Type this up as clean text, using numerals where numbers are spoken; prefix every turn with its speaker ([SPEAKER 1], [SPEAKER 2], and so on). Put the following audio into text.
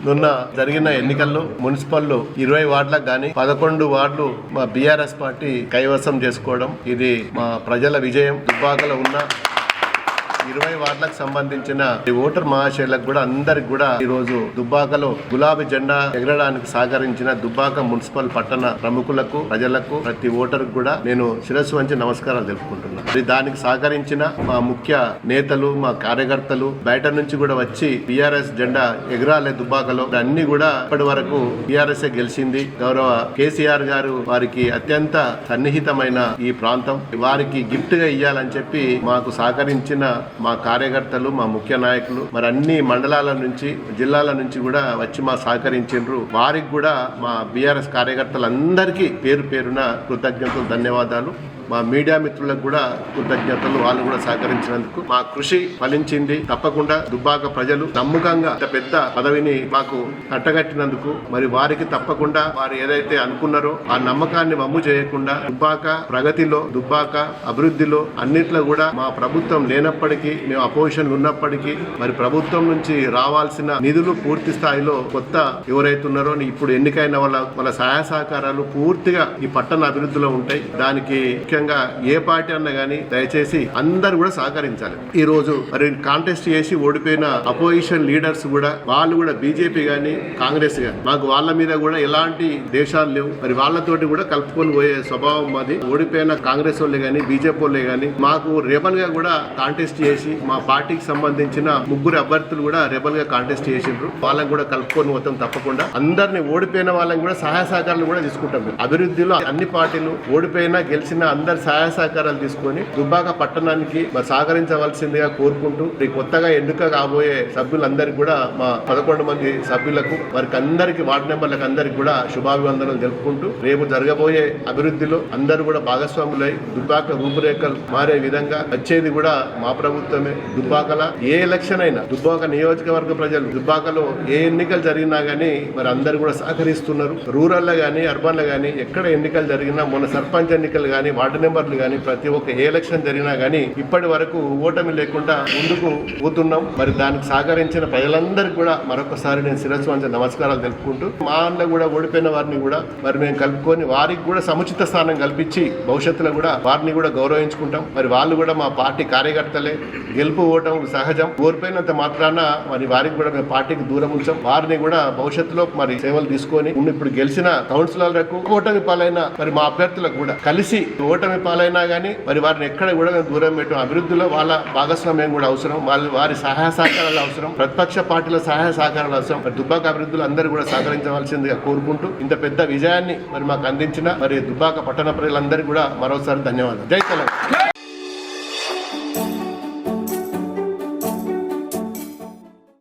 [SPEAKER 1] నిన్న జరిగిన ఎన్నికల్లో మున్సిపల్ 20 వార్డులకు గాని 11 వార్డులు మా బీఆర్ఎస్ పార్టీ కైవసం చేసుకోవడం ఇది మా ప్రజల విజయం. దుబ్బాకలో ఉన్న 20 వార్డులకు సంబంధించిన ఓటర్ మహాశయులకు కూడా అందరికి కూడా ఈ రోజు దుబ్బాకలో గులాబీ జెండా ఎగరడానికి సహకరించిన దుబ్బాక మున్సిపల్ పట్టణ ప్రముఖులకు ప్రజలకు ప్రతి ఓటర్ కూడా నేను శిరస్సు వంచి నమస్కారాలు తెలుపుకుంటున్నాను. దానికి సహకరించిన మా ముఖ్య నేతలు మా కార్యకర్తలు బయట నుంచి కూడా వచ్చి బీఆర్ఎస్ జెండా ఎగరాలే దుబ్బాకలో అన్ని కూడా ఇప్పటి వరకు బీఆర్ఎస్ గెలిచింది. గౌరవ కేసీఆర్ గారు వారికి అత్యంత సన్నిహితమైన ఈ ప్రాంతం వారికి గిఫ్ట్ గా ఇయ్యాలని చెప్పి మాకు సహకరించిన మా కార్యకర్తలు మా ముఖ్య నాయకులు మరి అన్ని మండలాల నుంచి జిల్లాల నుంచి కూడా వచ్చి మా సహకరించారు. వారికి కూడా మా బీఆర్ఎస్ కార్యకర్తలందరికీ పేరు పేరున కృతజ్ఞతలు ధన్యవాదాలు. మా మీడియా మిత్రులకు కూడా కృతజ్ఞతలు. వాళ్ళు కూడా సహకరించినందుకు మా కృషి ఫలించింది. తప్పకుండా దుబ్బాక ప్రజలు నమ్మకంగా పెద్ద పదవిని మాకు కట్టగట్టినందుకు మరి వారికి తప్పకుండా వారు ఏదైతే అనుకున్నారో ఆ నమ్మకాన్ని వమ్ము చేయకుండా దుబ్బాక ప్రగతిలో దుబ్బాక అభివృద్ధిలో అన్నిట్లో కూడా మా ప్రభుత్వం లేనప్పటికీ మేము అపోజిషన్ ఉన్నప్పటికీ మరి ప్రభుత్వం నుంచి రావాల్సిన నిధులు పూర్తి స్థాయిలో కొత్త ఎవరైతున్నారో ఇప్పుడు ఎన్నికైన వాళ్ళ సహాయ సహకారాలు పూర్తిగా ఈ పట్టణ అభివృద్ధిలో ఉంటాయి. దానికి ముఖ్యంగా ఏ పార్టీ అన్నా గానీ దయచేసి అందరు కూడా సహకరించాలి. ఈ రోజు మరి కాంటెస్ట్ చేసి ఓడిపోయిన అపోజిషన్ లీడర్స్ కూడా వాళ్ళు కూడా బీజేపీ గానీ కాంగ్రెస్ గానీ మాకు వాళ్ళ మీద కూడా ఎలాంటి దేశాలు లేవు. మరి వాళ్ళతోటి కూడా కలుపుకొని పోయే స్వభావం మాది. ఓడిపోయిన కాంగ్రెస్ వాళ్ళే గానీ బీజేపీ వాళ్ళే గానీ మాకు రెబల్ గా కూడా కాంటెస్ట్ చేసి మా పార్టీకి సంబంధించిన 3 అభ్యర్థులు కూడా రెబల్ గా కాంటెస్ట్ చేసిండ్రు. వాళ్ళని కూడా కలుపుకొని పోతాం. తప్పకుండా అందరిని ఓడిపోయిన వాళ్ళని కూడా సహాయ సహకారాలు కూడా తీసుకుంటాం. అభివృద్ధిలో అన్ని పార్టీలు ఓడిపోయినా గెలిచిన అందరి సహాయ సహకారాలు తీసుకొని దుబ్బాక పట్టణానికి మరి సహకరించవలసిందిగా కోరుకుంటూ కొత్తగా ఎన్నిక కాబోయే సభ్యులందరికీ కూడా మా 11 మంది సభ్యులకు వారికి అందరికి వార్డు మెంబర్లకు అందరికి కూడా శుభాభివందనలు తెలుపుకుంటూ రేపు జరగబోయే అభివృద్ధిలో అందరూ కూడా భాగస్వాములై దుబ్బాక రూపురేఖలు మారే విధంగా వచ్చేది కూడా మా ప్రభుత్వమే. దుబ్బాకల ఏ ఎలక్షన్ అయినా దుబ్బాక నియోజకవర్గ ప్రజలు దుబ్బాకలో ఏ ఎన్నికలు జరిగినా గానీ మరి అందరు కూడా సహకరిస్తున్నారు. రూరల్ లో గానీ అర్బన్ లో గానీ ఎక్కడ ఎన్నికలు జరిగినా మొన్న సర్పంచ్ ఎన్నికలు గానీ వార్డు నెంబర్లు గానీ ప్రతి ఒక్క ఏ ఎలక్షన్ జరిగినా గానీ ఇప్పటి వరకు ఓటమి లేకుండా ముందుకు పోతున్నాం. మరి దానికి సహకరించిన ప్రజలందరికీ కూడా మరొకసారి నేను శిరస్సు వంచి నమస్కారాలు తెలుపుకుంటూ మా అన్న కూడా ఓడిపోయిన వారిని కూడా మరి మేము కలుపుకొని వారికి కూడా సముచిత స్థానం కల్పించి భవిష్యత్తులో కూడా వారిని కూడా గౌరవించుకుంటాం. మరి వాళ్ళు కూడా మా పార్టీ కార్యకర్తలే. గెలుపు ఓటం సహజం. ఓడిపోయినంత మాత్రాన మరి వారికి కూడా మేము పార్టీకి దూరం ఉంచాం. వారిని కూడా భవిష్యత్తులో మరి సేవలు తీసుకొని ఇప్పుడు గెలిచిన కౌన్సిలర్లకు ఓటమి పాలైన మరి మా అభ్యర్థులకు కూడా కలిసి ఓటమి పాలైనా గానీ మరి వారిని ఎక్కడ కూడా దూరం పెట్టాం. అభివృద్ధిలో వాళ్ళ భాగస్వామ్యం కూడా అవసరం. వారి సహాయ సహకారాలు అవసరం. ప్రతిపక్ష పార్టీల సహాయ సహకారాలు అవసరం. మరి దుబ్బాక అభివృద్ధిలో అందరూ కూడా సహకరించవలసిందిగా కోరుకుంటూ ఇంత పెద్ద విజయాన్ని మరి మాకు అందించిన మరి దుబ్బాక పట్టణ ప్రజలందరికీ కూడా మరోసారి ధన్యవాదాలు. జై తెలంగాణ.